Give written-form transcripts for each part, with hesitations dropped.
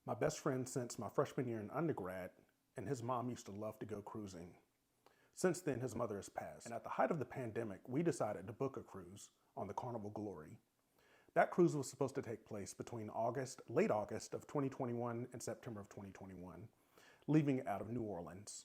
My best friend since my freshman year in undergrad, and his mom used to love to go cruising. Since then, his mother has passed, and at the height of the pandemic, we decided to book a cruise on the Carnival Glory. That cruise was supposed to take place between late August of 2021 and September of 2021, leaving out of New Orleans.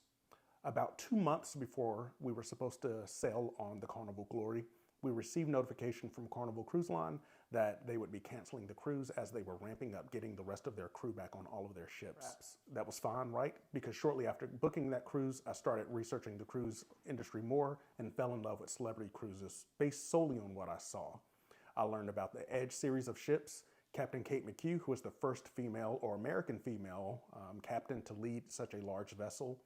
About 2 months before we were supposed to sail on the Carnival Glory, we received notification from Carnival Cruise Line that they would be canceling the cruise as they were ramping up getting the rest of their crew back on all of their ships. That was fine, right? Because shortly after booking that cruise, I started researching the cruise industry more and fell in love with celebrity cruises based solely on what I saw. I learned about the Edge series of ships, Captain Kate McHugh, who was the first female or American female captain to lead such a large vessel.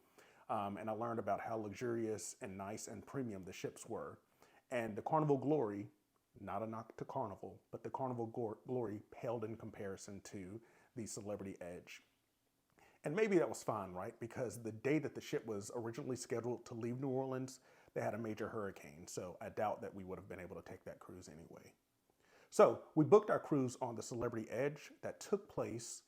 And I learned about how luxurious and nice and premium the ships were. And the Carnival Glory, not a knock to Carnival, but the Carnival Glory paled in comparison to the Celebrity Edge. And maybe that was fine, right? Because the day that the ship was originally scheduled to leave New Orleans, they had a major hurricane. So I doubt that we would have been able to take that cruise anyway. So we booked our cruise on the Celebrity Edge that took place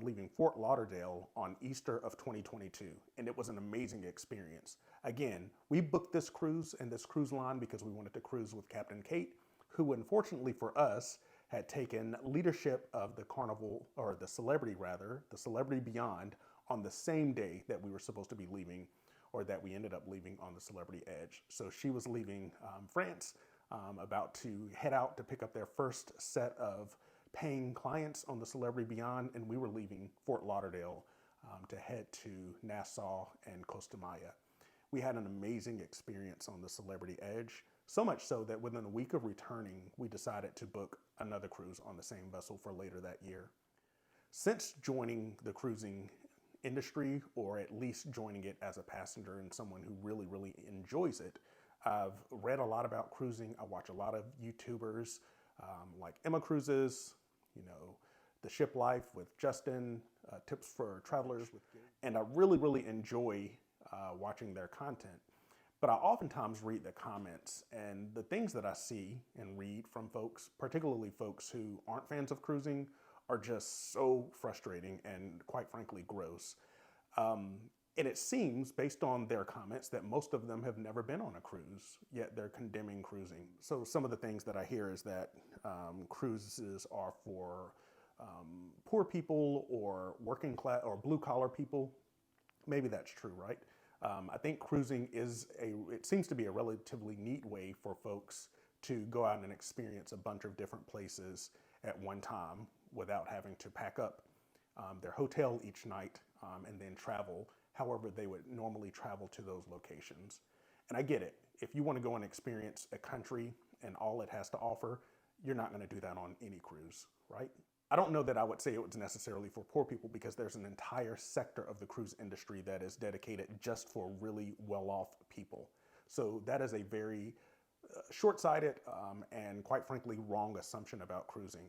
leaving Fort Lauderdale on Easter of 2022. And it was an amazing experience. Again, we booked this cruise and this cruise line because we wanted to cruise with Captain Kate, who unfortunately for us had taken leadership of the Carnival, or the Celebrity rather, the Celebrity Beyond on the same day that we were supposed to be leaving, or that we ended up leaving on the Celebrity Edge. So she was leaving France, about to head out to pick up their first set of paying clients on the Celebrity Beyond, and we were leaving Fort Lauderdale to head to Nassau and Costa Maya. We had an amazing experience on the Celebrity Edge, so much so that within a week of returning, we decided to book another cruise on the same vessel for later that year. Since joining the cruising industry, or at least joining it as a passenger and someone who really, really enjoys it, I've read a lot about cruising. I watch a lot of YouTubers like Emma Cruises, The Ship Life with Justin, Tips for Travelers, and I really, really enjoy watching their content. But I oftentimes read the comments, and the things that I see and read from folks, particularly folks who aren't fans of cruising, are just so frustrating and quite frankly gross. And it seems, based on their comments, that most of them have never been on a cruise, yet they're condemning cruising. So some of the things that I hear is that cruises are for poor people or working class or blue collar people. Maybe that's true, right? I think cruising it seems to be a relatively neat way for folks to go out and experience a bunch of different places at one time without having to pack up their hotel each night and then travel however they would normally travel to those locations. And I get it. If you want to go and experience a country and all it has to offer, you're not going to do that on any cruise, right? I don't know that I would say it was necessarily for poor people, because there's an entire sector of the cruise industry that is dedicated just for really well-off people. So that is a very short-sighted and quite frankly wrong assumption about cruising.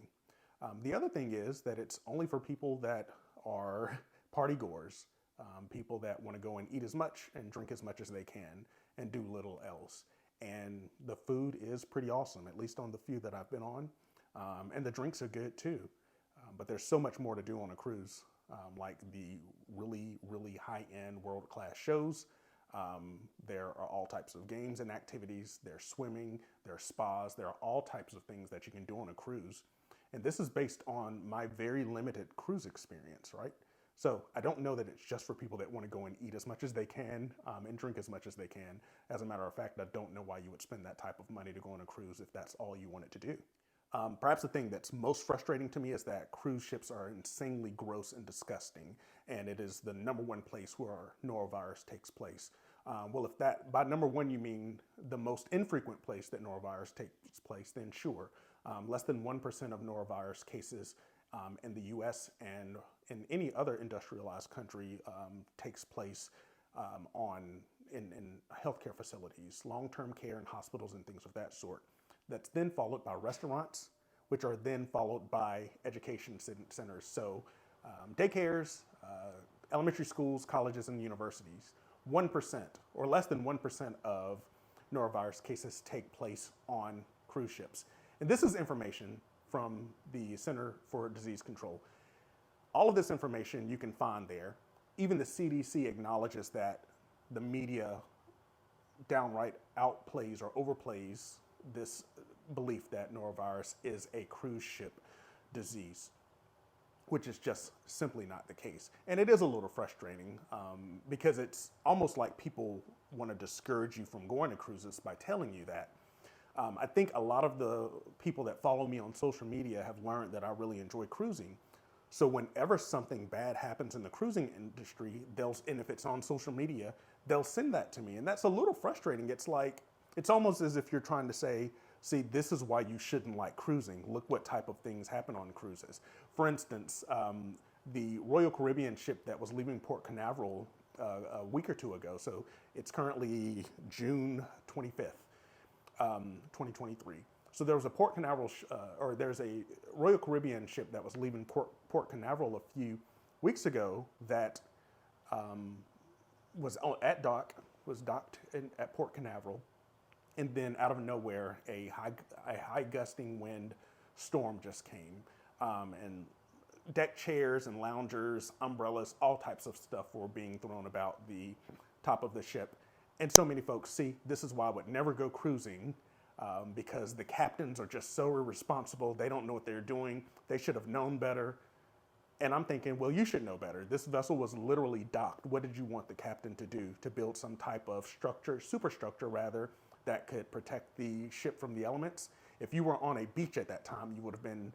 The other thing is that it's only for people that are party goers, people that want to go and eat as much and drink as much as they can and do little else. And the food is pretty awesome, at least on the few that I've been on. And the drinks are good too. But there's so much more to do on a cruise, like the really, really high-end world-class shows. There are all types of games and activities. There's swimming, there are spas, there are all types of things that you can do on a cruise. And this is based on my very limited cruise experience, right? So I don't know that it's just for people that want to go and eat as much as they can and drink as much as they can. As a matter of fact, I don't know why you would spend that type of money to go on a cruise if that's all you wanted to do. Perhaps the thing that's most frustrating to me is that cruise ships are insanely gross and disgusting, and it is the number one place where norovirus takes place. Well, if that by number one you mean the most infrequent place that norovirus takes place, then sure. Less than 1% of norovirus cases in the US and in any other industrialized country takes place in healthcare facilities, long-term care and hospitals and things of that sort. That's then followed by restaurants, which are then followed by education centers. So daycares, elementary schools, colleges, and universities. 1% or less than 1% of norovirus cases take place on cruise ships. And this is information from the Center for Disease Control. All of this information you can find there. Even the CDC acknowledges that the media downright outplays or overplays this belief that norovirus is a cruise ship disease, which is just simply not the case. And it is a little frustrating because it's almost like people want to discourage you from going to cruises by telling you that. I think a lot of the people that follow me on social media have learned that I really enjoy cruising. So whenever something bad happens in the cruising industry, and if it's on social media, they'll send that to me. And that's a little frustrating. It's almost as if you're trying to say, see, this is why you shouldn't like cruising. Look what type of things happen on cruises. For instance, the Royal Caribbean ship that was leaving Port Canaveral a week or two ago, so it's currently June 25th, 2023. So there was a there's a Royal Caribbean ship that was leaving Port Canaveral a few weeks ago that was docked at Port Canaveral. And then out of nowhere, a high gusting wind storm just came. And deck chairs and loungers, umbrellas, all types of stuff were being thrown about the top of the ship. And so many folks, see, this is why I would never go cruising because the captains are just so irresponsible. They don't know what they're doing. They should have known better. And I'm thinking, well, you should know better. This vessel was literally docked. What did you want the captain to do? To build some type of superstructure rather, that could protect the ship from the elements? If you were on a beach at that time, you would have been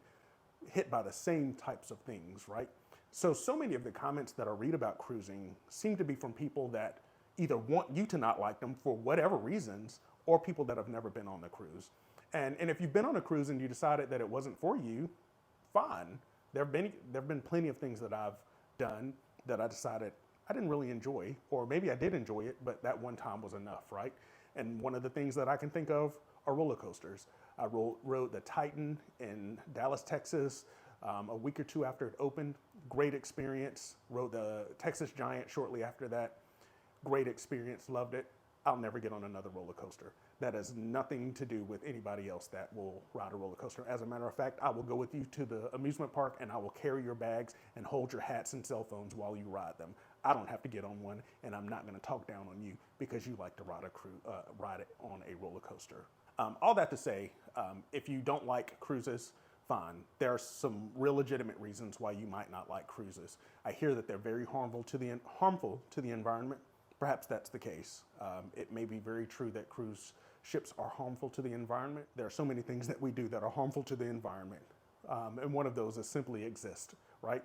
hit by the same types of things, right? So many of the comments that I read about cruising seem to be from people that either want you to not like them for whatever reasons, or people that have never been on the cruise. And if you've been on a cruise and you decided that it wasn't for you, fine. There have been plenty of things that I've done that I decided I didn't really enjoy, or maybe I did enjoy it, but that one time was enough, right? And one of the things that I can think of are roller coasters. I rode the Titan in Dallas, Texas, a week or two after it opened. Great experience. Rode the Texas Giant shortly after that. Great experience, loved it. I'll never get on another roller coaster. That has nothing to do with anybody else that will ride a roller coaster. As a matter of fact, I will go with you to the amusement park and I will carry your bags and hold your hats and cell phones while you ride them. I don't have to get on one, and I'm not going to talk down on you because you like to ride it on a roller coaster. All that to say, if you don't like cruises, fine. There are some real legitimate reasons why you might not like cruises. I hear that they're very harmful to the environment. Perhaps that's the case. It may be very true that cruise ships are harmful to the environment. There are so many things that we do that are harmful to the environment. And one of those is simply exist, right?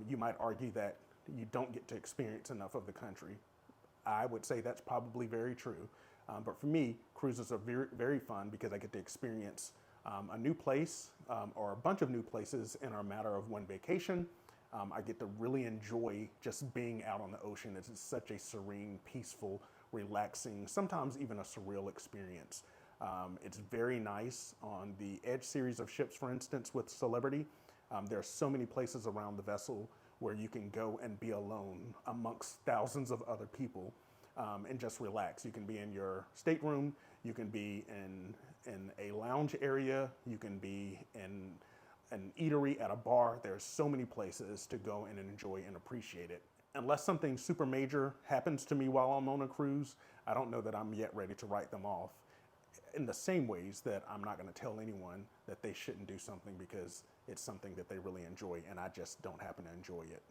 You might argue that you don't get to experience enough of the country. I would say that's probably very true. But for me, cruises are very, very fun because I get to experience a new place or a bunch of new places in a matter of one vacation. I get to really enjoy just being out on the ocean. It's such a serene, peaceful, relaxing, sometimes even a surreal experience. It's very nice on the Edge series of ships, for instance, with Celebrity. There are so many places around the vessel where you can go and be alone amongst thousands of other people and just relax. You can be in your stateroom, you can be in a lounge area, you can be in an eatery at a bar. There's so many places to go and enjoy and appreciate it. Unless something super major happens to me while I'm on a cruise, I don't know that I'm yet ready to write them off. In the same ways that I'm not going to tell anyone that they shouldn't do something because it's something that they really enjoy and I just don't happen to enjoy it.